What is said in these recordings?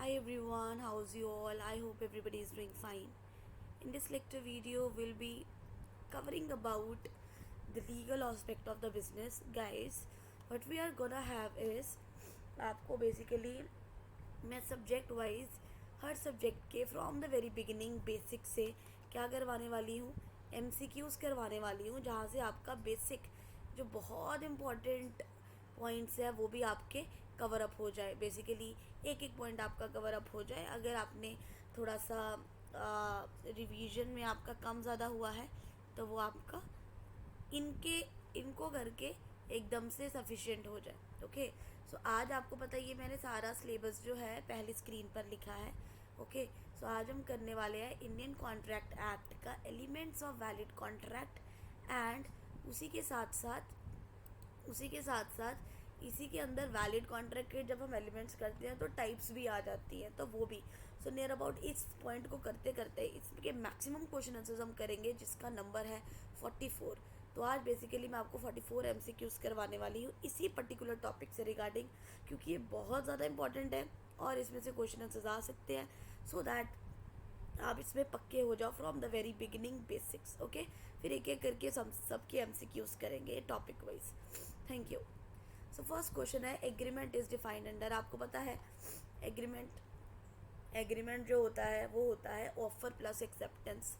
Hi everyone, how's you all? I hope everybody is doing fine. In this lecture video, we'll be covering about the legal aspect of the business. Guys, what we are gonna have is आपको basically मैं subject wise हर subject के from the very beginning basic से क्या करवाने वाली हूँ, MCQs करवाने वाली हूँ, जहाँ से आपका बेसिक जो बहुत इम्पोर्टेंट पॉइंट्स है वो भी आपके कवर अप हो जाए. बेसिकली एक एक पॉइंट आपका कवर अप हो जाए. अगर आपने थोड़ा सा रिवीजन में आपका कम ज़्यादा हुआ है तो वो आपका इनको करके एकदम से सफिशिएंट हो जाए. ओके, सो आज आपको पता ही है मैंने सारा सिलेबस जो है पहली स्क्रीन पर लिखा है. ओके, सो आज हम करने वाले हैं इंडियन कॉन्ट्रैक्ट एक्ट का elements of valid contract and उसी के साथ साथ इसी के अंदर वैलिड कॉन्ट्रैक्ट के जब हम एलिमेंट्स करते हैं तो टाइप्स भी आ जाती हैं, तो वो भी. सो नियर अबाउट इस पॉइंट को करते करते इसके मैक्सिमम क्वेश्चन आंसर्स हम करेंगे, जिसका नंबर है 44. तो आज बेसिकली मैं आपको 44 MCQs करवाने वाली हूँ इसी पर्टिकुलर टॉपिक से रिगार्डिंग, क्योंकि ये बहुत ज़्यादा इंपॉर्टेंट है और इसमें से क्वेश्चन आंसर्स आ सकते हैं. सो दैट आप इसमें पक्के हो जाओ from the very beginning basics. Okay, फिर एक एक करके सबके MCQs करेंगे topic wise. Thank you. So first question है एग्रीमेंट इज डिफाइंड अंडर. आपको पता है एग्रीमेंट जो होता है वो होता है ऑफर प्लस एक्सेप्टेंस.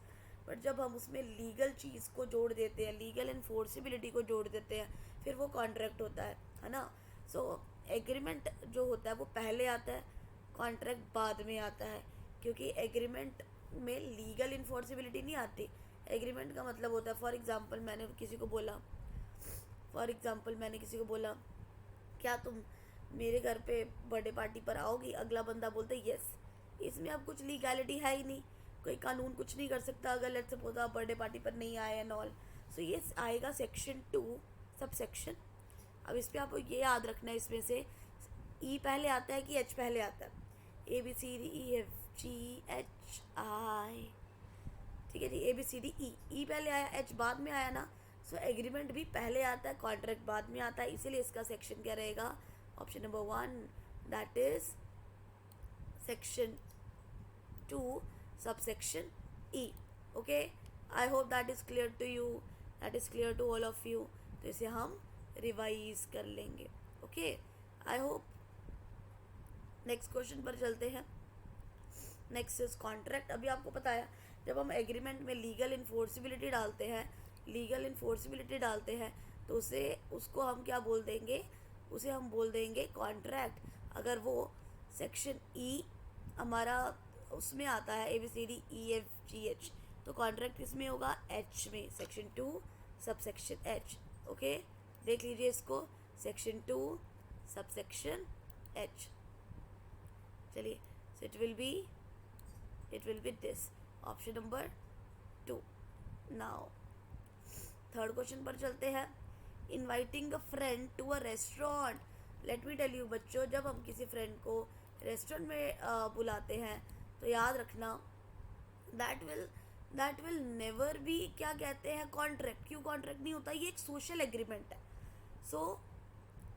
बट जब हम उसमें लीगल चीज़ को जोड़ देते हैं, लीगल इन्फोर्सिबिलिटी को जोड़ देते हैं, फिर वो कॉन्ट्रैक्ट होता है ना. सो एग्रीमेंट जो होता है वो पहले आता है, कॉन्ट्रैक्ट बाद में आता है, क्योंकि एग्रीमेंट में लीगल इन्फोर्सिबिलिटी नहीं आती. एग्रीमेंट का मतलब होता है, फॉर एग्जांपल मैंने किसी को बोला क्या तुम मेरे घर पे बर्थडे पार्टी पर आओगी. अगला बंदा बोलता है यस. इसमें अब कुछ लीगैलिटी है ही नहीं, कोई कानून कुछ नहीं कर सकता अगर लेट्स सपोज आप बर्थडे पार्टी पर नहीं आए एंड ऑल. सो ये आएगा सेक्शन 2 सब सेक्शन. अब इस पर आपको ये याद रखना है, इसमें से ई पहले आता है कि एच पहले आता है. ABCDEFGHI, ठीक है जी. ABCDE पहले आया, एच बाद में आया ना. सो एग्रीमेंट भी पहले आता है, कॉन्ट्रैक्ट बाद में आता है, इसीलिए इसका सेक्शन क्या रहेगा, option number 1, that is section 2 sub section E. Okay, I hope that is clear to you, that is clear to all of you. तो इसे हम रिवाइज कर लेंगे. Okay, I hope. Next question पर चलते हैं. Next is contract. अभी आपको पता है जब हम एग्रीमेंट में लीगल इन्फोर्सिबिलिटी डालते हैं तो उसको हम क्या बोल देंगे, उसे हम बोल देंगे कॉन्ट्रैक्ट. अगर वो सेक्शन ई हमारा उसमें आता है ABCDEFGH, तो कॉन्ट्रैक्ट किसमें होगा, एच में, section 2 sub section H. Okay, देख लीजिए इसको, सेक्शन 2 सब सेक्शन एच. चलिए, so it will be this option number 2. Now third question पर चलते हैं. Inviting a friend to a restaurant. Let me tell you बच्चों, जब हम किसी फ्रेंड को रेस्टोरेंट में बुलाते हैं तो याद रखना दैट विल नेवर बी क्या कहते हैं, कॉन्ट्रैक्ट. क्यों कॉन्ट्रैक्ट नहीं होता, ये एक सोशल एग्रीमेंट है. So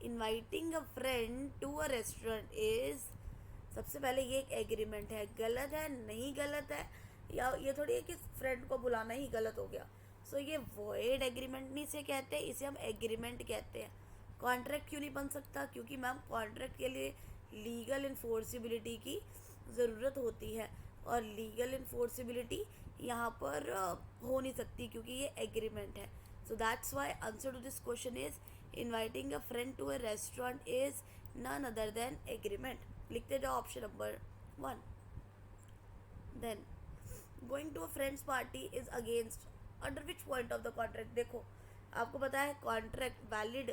inviting a friend to a restaurant is, सबसे पहले ये एक एग्रीमेंट है. गलत है, नहीं गलत है, या ये थोड़ी है कि फ्रेंड को बुलाना ही गलत हो गया. सो ये वॉइड एग्रीमेंट नहीं से कहते, इसे हम एग्रीमेंट कहते हैं. कॉन्ट्रैक्ट क्यों नहीं बन सकता, क्योंकि मैम कॉन्ट्रैक्ट के लिए लीगल इन्फोर्सिबिलिटी की ज़रूरत होती है, और लीगल इन्फोर्सिबिलिटी यहाँ पर हो नहीं सकती क्योंकि ये एग्रीमेंट है. So that's why answer to this question is inviting a friend to a restaurant is none other than agreement. लिखते जाओ option number 1. Then going to a friend's party is against under which point of the contract. देखो आपको पता है contract valid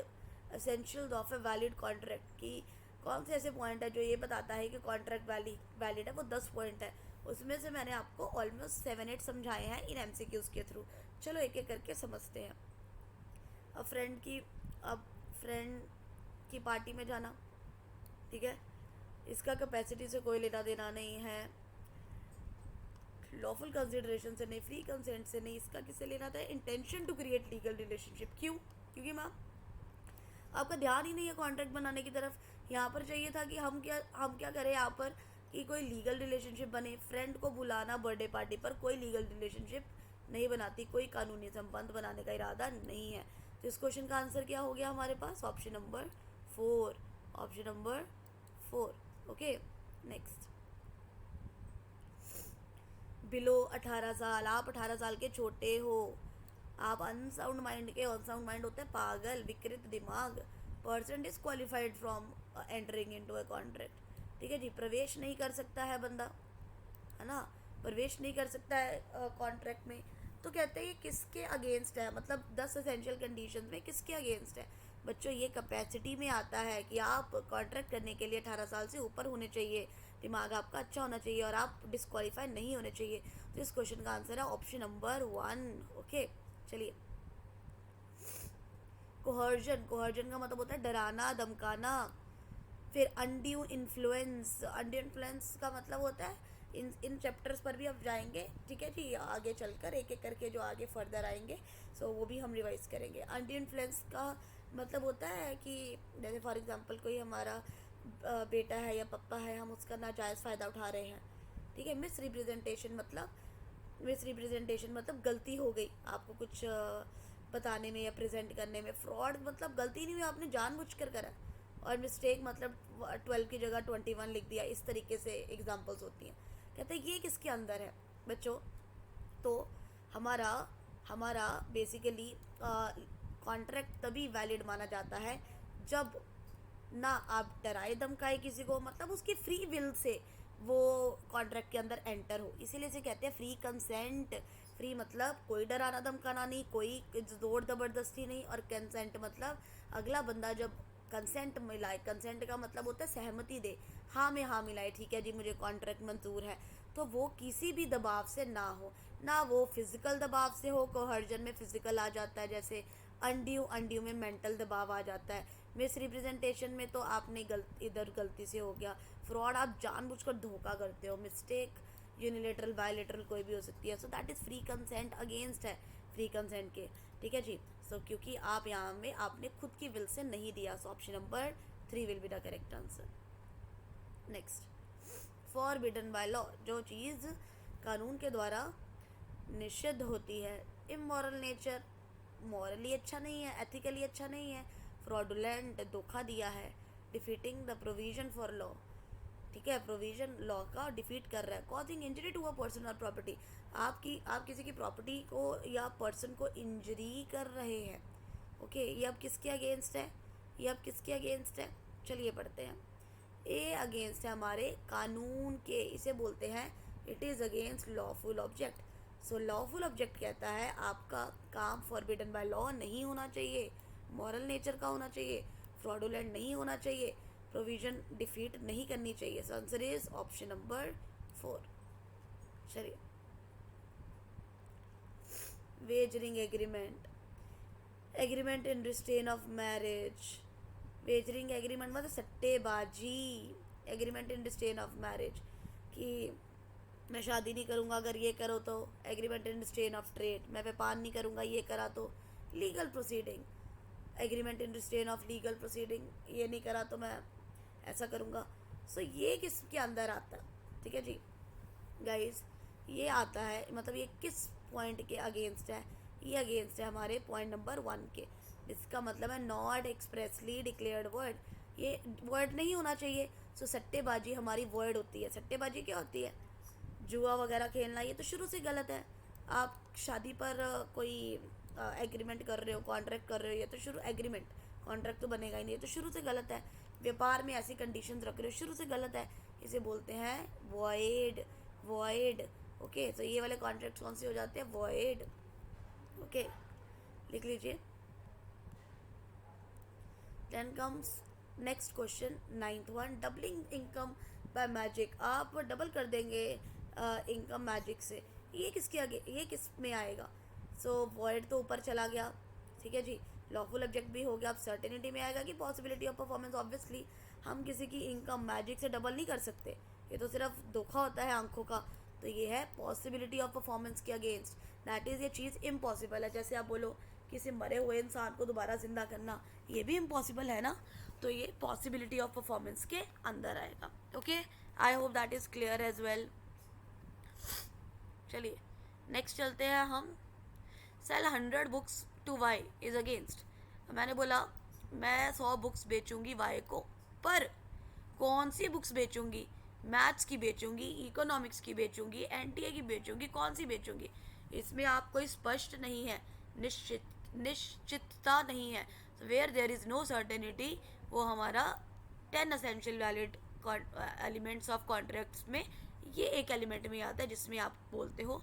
essentials of a valid contract की कौन से ऐसे पॉइंट है जो ये बताता है कि कॉन्ट्रैक्ट वैलिड है. वो 10 पॉइंट है, उसमें से मैंने आपको ऑलमोस्ट 7-8 समझाए हैं इन MCQs के थ्रू. चलो एक एक करके समझते हैं. अब फ्रेंड की पार्टी में जाना, ठीक है, इसका कैपेसिटी से कोई लेना देना नहीं है, लॉफुल कंसिडरेशन से नहीं, फ्री कंसेंट से नहीं. इसका किससे लेना था, intention to create legal relationship. क्यों, क्योंकि मैम आपका ध्यान ही नहीं है कॉन्ट्रैक्ट बनाने की तरफ. यहाँ पर चाहिए था कि हम क्या करें, यहाँ पर कि कोई लीगल रिलेशनशिप बने। फ्रेंड को बुलाना बर्थडे पार्टी पर कोई लीगल रिलेशनशिप नहीं बनाती, कोई कानूनी संबंध बनाने का इरादा नहीं है। तो इस क्वेश्चन का आंसर क्या हो गया हमारे पास? Option number 4, option number 4। Okay, next. Below 18 साल, आप 18 साल के छोटे हो, आप अनसाउंड माइंड के, अनसाउंड माइंड होता है पागल, विकृत दिमाग, person disqualified from entering into a contract. ठीक है जी, प्रवेश नहीं कर सकता है बंदा, है ना, प्रवेश नहीं कर सकता है कॉन्ट्रैक्ट में। तो कहते हैं ये किसके अगेंस्ट है, मतलब 10 एसेंशियल कंडीशंस में किसके अगेंस्ट है? बच्चों ये कैपेसिटी में आता है कि आप कॉन्ट्रैक्ट करने के लिए 18 साल से ऊपर होने चाहिए, दिमाग आपका अच्छा होना चाहिए और आप डिस्क्वालीफाई नहीं होने चाहिए। तो इस क्वेश्चन का आंसर है ऑप्शन नंबर 1। ओके, चलिए। कोहर्जन, कोहर्जन का मतलब होता है डराना, धमकाना। फिर अनड्यू इन्फ्लुएंस, अनड्यू इन्फ्लुएंस का मतलब होता है, इन चैप्टर्स पर भी अब जाएंगे, ठीक है जी, आगे चलकर एक एक करके जो आगे फर्दर आएंगे सो वो भी हम रिवाइज करेंगे। अनड्यू इन्फ्लुएंस का मतलब होता है कि जैसे फॉर एग्जांपल कोई हमारा बेटा है या पप्पा है, हम उसका नाजायज़ फ़ायदा उठा रहे हैं। ठीक है। मिस रिप्रेजेंटेशन मतलब गलती हो गई आपको कुछ बताने में या प्रेजेंट करने में। फ्रॉड मतलब गलती नहीं हुई, आपने जानबूझकर करा। और मिस्टेक मतलब 12 की जगह 21 लिख दिया, इस तरीके से एग्जांपल्स होती हैं। कहते हैं ये किसके अंदर है बच्चों? तो हमारा हमारा बेसिकली कॉन्ट्रैक्ट तभी वैलिड माना जाता है जब ना आप डराए धमकाए किसी को, मतलब उसकी फ्री विल से वो कॉन्ट्रैक्ट के अंदर एंटर हो, इसीलिए इसे कहते हैं फ्री कंसेंट। फ्री मतलब कोई डराना धमकाना नहीं, कोई जोर ज़बरदस्ती नहीं, और कंसेंट मतलब अगला बंदा जब कंसेंट मिलाए, कंसेंट का मतलब होता है सहमति दे, हाँ में हाँ मिलाए, ठीक है जी मुझे कॉन्ट्रैक्ट मंजूर है, तो वो किसी भी दबाव से ना हो, ना वो फिजिकल दबाव से हो। कोहर्जन में फिजिकल आ जाता है, जैसे अनड्यू में मेंटल दबाव आ जाता है। मिस रिप्रेजेंटेशन में तो आपने इधर गलती से हो गया। फ्रॉड आप जानबूझकर धोखा करते हो। मिस्टेक यूनिलेटरल बायलेटरल कोई भी हो सकती है। So that is free consent, against है फ्री कंसेंट के। ठीक है जी। सो क्योंकि आप यहाँ में आपने खुद की विल से नहीं दिया, so option number 3 will be the correct answer. Next, forbidden by law, जो चीज़ कानून के द्वारा निषिद्ध होती है। इमोरल नेचर, मॉरली अच्छा नहीं है, एथिकली अच्छा नहीं है। फ्रॉडुलेंट, धोखा दिया है। Defeating the provision for law, ठीक है, प्रोविजन लॉ का डिफीट कर रहा है। Causing injury to a person और प्रॉपर्टी, आप किसी की प्रॉपर्टी को या पर्सन को इंजरी कर रहे हैं। ओके, ये अब किसके अगेंस्ट है? ये अब किसके अगेंस्ट है? चलिए पढ़ते हैं। ए अगेंस्ट है हमारे कानून के, इसे बोलते हैं it is against lawful object. So lawful object कहता है आपका काम फॉरबिडन बाय लॉ नहीं होना चाहिए, मॉरल नेचर का होना चाहिए, फ्रॉडुलेंट नहीं होना चाहिए, प्रोविजन डिफीट नहीं करनी चाहिए। So answer is option number 4। चलिए, wagering agreement, agreement in restraint of marriage. Wagering agreement मतलब सट्टेबाजी। Agreement in restraint of marriage कि मैं शादी नहीं करूँगा अगर ये करो तो। Agreement in restraint of trade, मैं व्यापार नहीं करूँगा ये करा तो। Legal proceeding, agreement in restraint of legal proceeding, ये नहीं करा तो मैं ऐसा करूँगा। सो ये किसके अंदर आता है? ठीक है जी गाइस, ये आता है, मतलब ये किस पॉइंट के अगेंस्ट है? ये अगेंस्ट है हमारे पॉइंट नंबर 1 के। इसका मतलब है नॉट एक्सप्रेसली डिक्लेयर्ड वर्ड, ये वर्ड नहीं होना चाहिए। सो सट्टेबाजी हमारी वर्ड होती है। सट्टेबाजी क्या होती है? जुआ वगैरह खेलना, ये तो शुरू से गलत है। आप शादी पर कोई एग्रीमेंट कर रहे हो, कॉन्ट्रैक्ट कर रहे हो, ये तो शुरू एग्रीमेंट, कॉन्ट्रैक्ट तो बनेगा ही नहीं, ये तो शुरू से गलत है। व्यापार में ऐसी कंडीशंस रख रहे हो, शुरू से गलत है, इसे बोलते हैं वॉइड। Void, okay. तो ये वाले कॉन्ट्रैक्ट कौन से हो जाते हैं? वॉइड। ओके, लिख लीजिए। Then comes next question, 9th one, doubling income by magic. आप डबल कर देंगे इनकम मैजिक से, ये किसके आगे, ये किस में आएगा? सो वॉइड तो ऊपर चला गया, ठीक है जी। लॉफुल ऑब्जेक्ट भी हो गया। अब सर्टेनिटी में आएगा कि पॉसिबिलिटी ऑफ परफॉर्मेंस। ऑब्वियसली हम किसी की इनकम मैजिक से डबल नहीं कर सकते, ये तो सिर्फ धोखा होता है आंखों का। तो ये है पॉसिबिलिटी ऑफ परफॉर्मेंस के अगेंस्ट, दैट इज़ ये चीज़ इम्पॉसिबल है। जैसे आप बोलो किसी मरे हुए इंसान को दोबारा जिंदा करना, ये भी इम्पॉसिबल है ना, तो ये पॉसिबिलिटी ऑफ परफॉर्मेंस के अंदर आएगा। Okay, I hope that is clear as well. चलिए नेक्स्ट चलते हैं हम. Sell 100 books to Y is against. मैंने बोला मैं 100 बुक्स बेचूंगी वाई को, पर कौन सी बुक्स बेचूंगी? मैथ्स की बेचूंगी, इकोनॉमिक्स की बेचूंगी, एनटीए की बेचूंगी, कौन सी बेचूंगी? इसमें आप कोई स्पष्ट नहीं है, निश्चितता नहीं है. Where there is no certainty, वो हमारा 10 essential valid elements of contracts में ये एक एलिमेंट में आता है जिसमें आप बोलते हो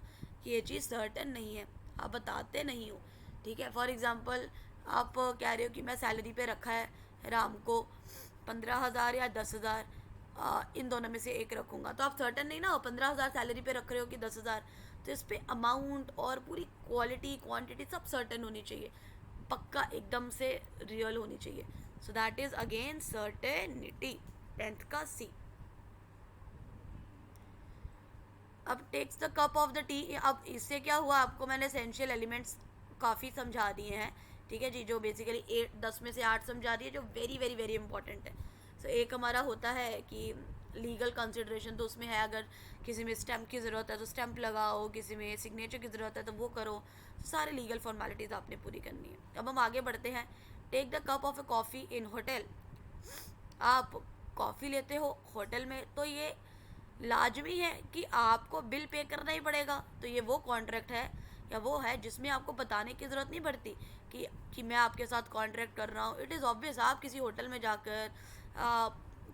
कि ये चीज़ सर्टन नहीं है, आप बताते नहीं हो. ठीक है, फॉर एग्जांपल आप कह रहे हो कि मैं सैलरी पे रखा है राम को 15,000 या 10,000, इन दोनों में से एक रखूँगा, तो आप सर्टन नहीं ना हो. 15,000 सैलरी पे रख रहे हो कि 10,000, तो इस पर अमाउंट और पूरी क्वालिटी क्वांटिटी सब सर्टन होनी चाहिए, पक्का एकदम से रियल होनी चाहिए. So that is again certainty. 10th का सी. अब takes the cup of the tea. अब इससे क्या हुआ, आपको मैंने एसेंशियल एलिमेंट्स काफ़ी समझा दिए हैं. ठीक है जी, जो बेसिकली 10 में से 8 समझा दिए, जो वेरी वेरी वेरी इंपॉर्टेंट है. सो एक हमारा होता है कि लीगल कंसिडरेशन, तो उसमें है अगर किसी में स्टैम्प की ज़रूरत है तो स्टैम्प लगाओ, किसी में सिग्नेचर की ज़रूरत है तो वो करो. तो सारे लीगल फॉर्मेलिटीज़ आपने पूरी करनी है. अब हम आगे बढ़ते हैं. Take the cup of a coffee in hotel. आप कॉफ़ी लेते हो होटल में, तो ये लाजमी है कि आपको बिल पे करना ही पड़ेगा. तो ये वो कॉन्ट्रैक्ट है या वो है जिसमें आपको बताने की ज़रूरत नहीं पड़ती कि मैं आपके साथ कॉन्ट्रैक्ट कर रहा हूँ. It is obvious. आप किसी होटल में जाकर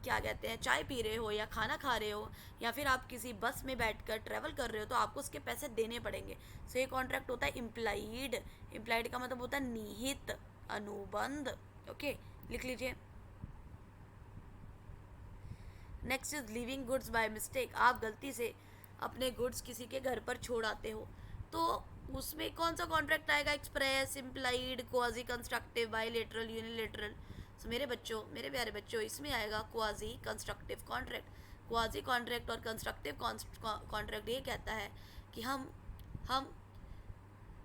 क्या कहते हैं चाय पी रहे हो या खाना खा रहे हो या फिर आप किसी बस में बैठकर ट्रैवल कर रहे हो, तो आपको उसके पैसे देने पड़ेंगे. सो ये कॉन्ट्रैक्ट होता है इम्प्लाइड. इम्प्लाइड का मतलब होता है निहित अनुबंध. ओके, लिख लीजिए. Next is leaving goods by mistake. आप गलती से अपने गुड्स किसी के घर पर छोड़ आते हो, तो उसमें कौन सा कॉन्ट्रैक्ट आएगा? Express, implied, quasi constructive, bilateral, unilateral. So मेरे बच्चों, मेरे प्यारे बच्चों, इसमें आएगा quasi constructive contract. Quasi contract और कंस्ट्रक्टिव कॉन्ट्रैक्ट ये कहता है कि हम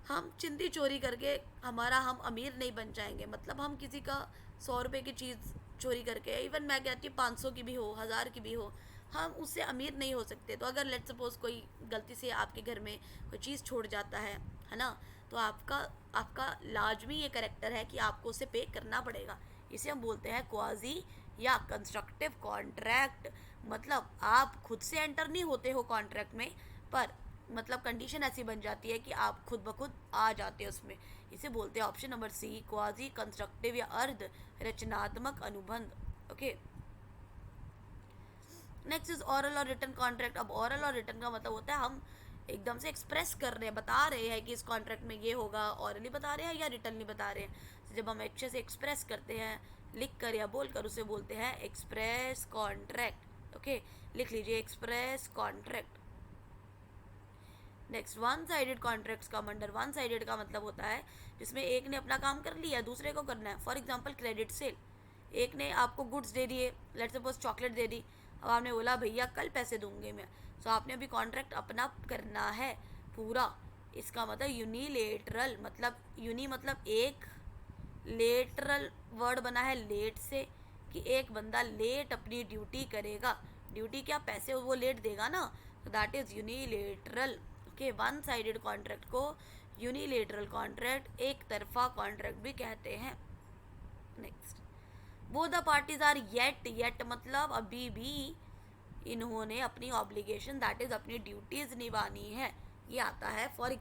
हम चिंदी चोरी करके हम अमीर नहीं बन जाएंगे. मतलब हम किसी का 100 रुपये की चीज़ चोरी करके, इवन मैं कहती हूँ 500 की भी हो, 1000 की भी हो, हम उससे अमीर नहीं हो सकते. तो अगर लेट सपोज कोई गलती से आपके घर में कोई चीज़ छोड़ जाता है ना, तो आपका लाजमी ये करेक्टर है कि आपको उसे पे करना पड़ेगा. इसे हम बोलते हैं क्वाजी या कंस्ट्रक्टिव कॉन्ट्रैक्ट. मतलब आप खुद से एंटर नहीं होते हो कॉन्ट्रैक्ट में, पर मतलब कंडीशन ऐसी बन जाती है कि आप खुद ब खुद आ जाते हो उसमें. इसे बोलते हैं option number C, quasi constructive या अर्ध रचनात्मक अनुबंध. ओके, नेक्स्ट इज ऑरल और रिटन कॉन्ट्रैक्ट. अब ऑरल और रिटन का मतलब होता है हम एकदम से एक्सप्रेस कर रहे हैं, बता रहे हैं कि इस कॉन्ट्रैक्ट में ये होगा. ऑरली बता रहे हैं या रिटनली बता रहे हैं. तो जब हम अच्छे से एक्सप्रेस करते हैं, लिख कर या बोल कर, उसे बोलते हैं एक्सप्रेस कॉन्ट्रैक्ट. ओके, लिख लीजिए express contract. Next, one sided contracts का अंडर. वन साइडेड का मतलब होता है जिसमें एक ने अपना काम कर लिया, दूसरे को करना है. For example credit sale. एक ने आपको गुड्स दे दिए, लेट्स सपोज चॉकलेट दे दी. अब आपने बोला भैया कल पैसे दूंगे मैं. सो आपने अभी कॉन्ट्रैक्ट अपना करना है पूरा. इसका मतलब यूनिलेटरल. मतलब यूनी मतलब एक, लेटरल वर्ड बना है लेट से, कि एक बंदा लेट अपनी ड्यूटी करेगा. ड्यूटी क्या, पैसे वो लेट देगा ना. तो that is unilateral. Okay, one sided contract को यूनिलेटरल कॉन्ट्रैक्ट, एक तरफा कॉन्ट्रैक्ट भी कहते हैं. नेक्स्ट, वो द पार्टीज आर येट मतलब अभी भी इन्होंने अपनी ऑब्लिगेशन दैट इज अपनी ड्यूटीज निभानी है. ये आता है फॉर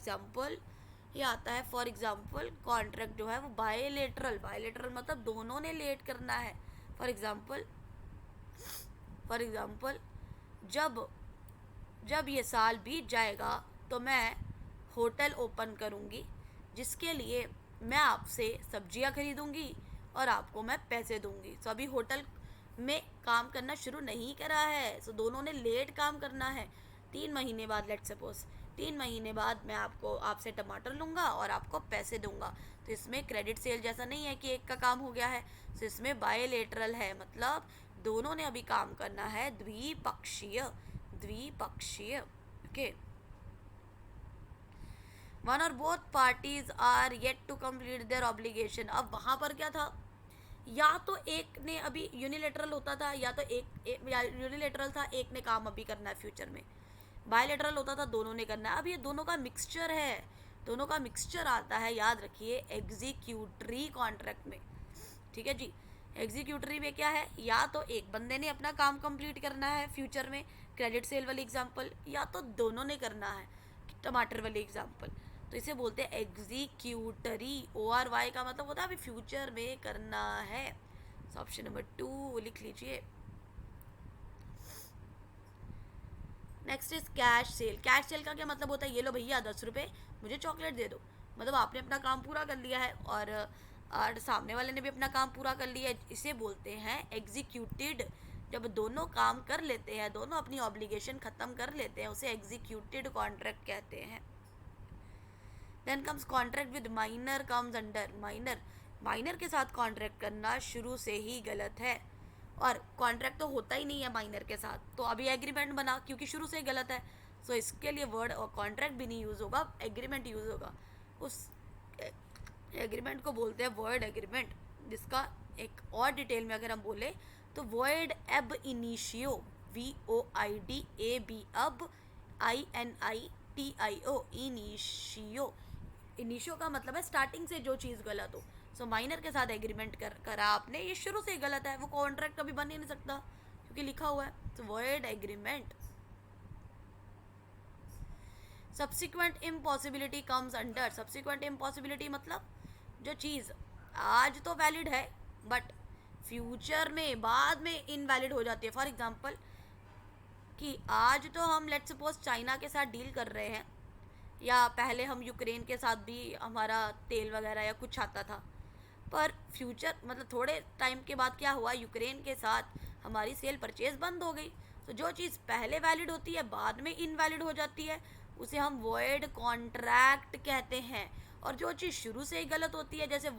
एग्जाम्पल कॉन्ट्रैक्ट जो है वो बायलेटरल. बायलेटरल मतलब दोनों ने लेट करना है. फॉर एग्जाम्पल जब ये साल बीत जाएगा तो मैं होटल ओपन करूँगी, जिसके लिए मैं आपसे सब्जियां खरीदूँगी और आपको मैं पैसे दूँगी. सो अभी होटल में काम करना शुरू नहीं करा है. सो दोनों ने लेट काम करना है. 3 महीने बाद, लेट्स सपोज 3 महीने बाद मैं आपसे टमाटर लूँगा और आपको पैसे दूँगा. तो इसमें क्रेडिट सेल जैसा नहीं है कि एक का काम हो गया है. सो इसमें बायलेटरल है, मतलब दोनों ने अभी काम करना है. द्विपक्षीय. ओके, वन और both parties are yet to complete their obligation. अब वहाँ पर क्या था या तो एक ने अभी यूनिलेटरल होता था, या तो या यूनिलेटरल था, एक ने काम अभी करना है फ्यूचर में। बायलेटरल होता था, दोनों ने करना है। अब ये दोनों का मिक्सचर है, दोनों का मिक्सचर आता है, याद रखिए, एग्जीक्यूटरी कॉन्ट्रैक्ट में। ठीक है जी। एग्जीक्यूटरी में क्या है, या तो एक बंदे ने अपना काम कंप्लीट करना है फ्यूचर में, क्रेडिट सेल वाली एग्जांपल, या तो दोनों ने करना है, टमाटर वाली एग्जांपल। तो इसे बोलते हैं एग्जीक्यूटरी। ORY का मतलब होता है अभी फ्यूचर में करना है। ऑप्शन नंबर 2 लिख लीजिए। Next is cash cell. Cash cell का क्या मतलब होता है, ये लो भैया 10 रुपये, मुझे चॉकलेट दे दो। मतलब आपने अपना काम पूरा कर लिया है और सामने वाले ने भी अपना काम पूरा कर लिया है। इसे बोलते हैं एग्जीक्यूटेड। जब दोनों काम कर लेते हैं, दोनों अपनी ऑब्लिगेशन ख़त्म कर लेते हैं, उसे एग्जीक्यूटेड कॉन्ट्रैक्ट कहते हैं। Then comes contract with minor comes under. Minor के साथ कॉन्ट्रैक्ट करना शुरू से ही गलत है, और कॉन्ट्रैक्ट तो होता ही नहीं है माइनर के साथ, तो अभी एग्रीमेंट बना क्योंकि शुरू से ही गलत है। सो इसके लिए वर्ड और कॉन्ट्रैक्ट भी नहीं यूज़ होगा, एग्रीमेंट यूज़ होगा। उस एग्रीमेंट को बोलते हैं वर्ड एग्रीमेंट, जिसका एक और डिटेल में अगर हम बोले तो वर्ड एब इनिशियो, VOID AB, अब INITIO, इनिशियो। इनिशियो का मतलब है स्टार्टिंग से जो चीज़ गलत हो। सो माइनर के साथ एग्रीमेंट करा आपने, ये शुरू से ही गलत है, वो कॉन्ट्रैक्ट कभी बन ही नहीं सकता क्योंकि लिखा हुआ है। तो word agreement. Subsequent impossibility comes under. Subsequent impossibility मतलब जो चीज़ आज तो वैलिड है बट फ्यूचर में बाद में इनवैलिड हो जाती है। फॉर एग्जांपल कि आज तो हम लेट्स सपोज चाइना के साथ डील कर रहे हैं, या पहले हम यूक्रेन के साथ भी हमारा तेल वगैरह या कुछ आता था, पर फ्यूचर मतलब थोड़े टाइम के बाद क्या हुआ, यूक्रेन के साथ हमारी सेल परचेज बंद हो गई। तो जो चीज़ पहले वैलिड होती है बाद में इनवैलिड हो जाती है, उसे हम वॉइड कॉन्ट्रैक्ट कहते हैं। और जो चीज़ शुरू से ही गलत होती है, जैसे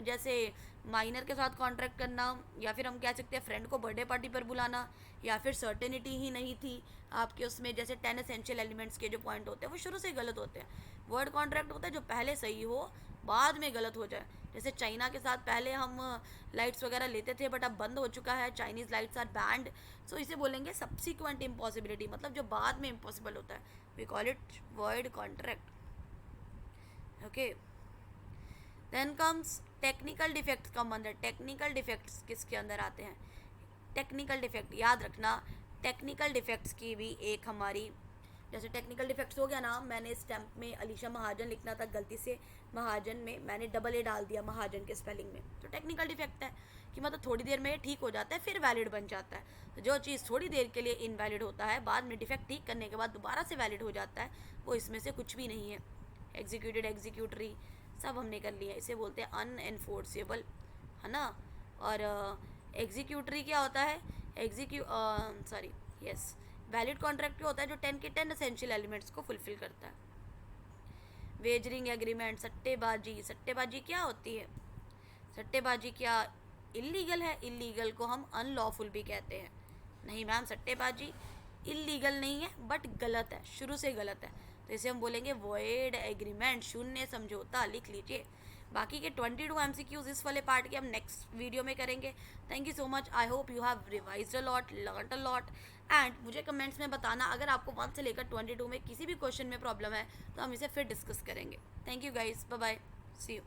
जैसे माइनर के साथ कॉन्ट्रैक्ट करना, या फिर हम कह सकते हैं फ्रेंड को बर्थडे पार्टी पर बुलाना, या फिर सर्टेनिटी ही नहीं थी आपके उसमें, जैसे 10 एसेंशियल एलिमेंट्स के जो पॉइंट होते हैं वो शुरू से ही गलत होते हैं। वर्ड कॉन्ट्रैक्ट होता है जो पहले सही हो बाद में गलत हो जाए। जैसे चाइना के साथ पहले हम लाइट्स वगैरह लेते थे बट अब बंद हो चुका है, चाइनीज़ लाइट्स आर बैंड। सो इसे बोलेंगे सब्सिक्वेंट इम्पॉसिबिलिटी, मतलब जो बाद में इम्पॉसिबल होता है, we call it void contract. Okay, then comes technical defects come अंदर। टेक्निकल डिफेक्ट्स किसके अंदर आते हैं, टेक्निकल डिफेक्ट याद रखना। टेक्निकल डिफेक्ट्स की भी एक हमारी, जैसे टेक्निकल डिफेक्ट्स हो गया ना, मैंने स्टैम्प में अलीशा महाजन लिखना था, गलती से महाजन में मैंने डबल ए डाल दिया महाजन के स्पेलिंग में, तो टेक्निकल डिफेक्ट है कि मतलब थोड़ी देर में ठीक हो जाता है फिर वैलिड बन जाता है। तो जो चीज़ थोड़ी देर के लिए इनवैलिड होता है बाद में डिफेक्ट ठीक करने के बाद दोबारा से वैलिड हो जाता है, वो इसमें से कुछ भी नहीं है। एग्जीक्यूटेड, एग्जीक्यूटरी सब हमने कर लिया, इसे बोलते हैं अनएनफोर्सेबल, है ना। और एग्जीक्यूटरी क्या होता है, वैलिड कॉन्ट्रैक्ट क्या होता है, जो 10 के 10 एसेंशियल एलिमेंट्स को फुलफिल करता है। वेजरिंग एग्रीमेंट, सट्टेबाजी। सट्टेबाजी क्या होती है, सट्टेबाजी क्या इलीगल है, इलीगल को हम अनलॉफुल भी कहते हैं। नहीं मैम, सट्टेबाजी इलीगल नहीं है बट गलत है, शुरू से गलत है, तो इसे हम बोलेंगे वॉइड एग्रीमेंट, शून्य समझौता, लिख लीजिए। बाकी के 22 MCQs इस वाले पार्ट के हम नेक्स्ट वीडियो में करेंगे। Thank you so much, I hope you have revised a lot, learned a lot, and मुझे कमेंट्स में बताना अगर आपको 1 से लेकर 22 में किसी भी क्वेश्चन में प्रॉब्लम है तो हम इसे फिर डिस्कस करेंगे। Thank you guys, bye bye, see you.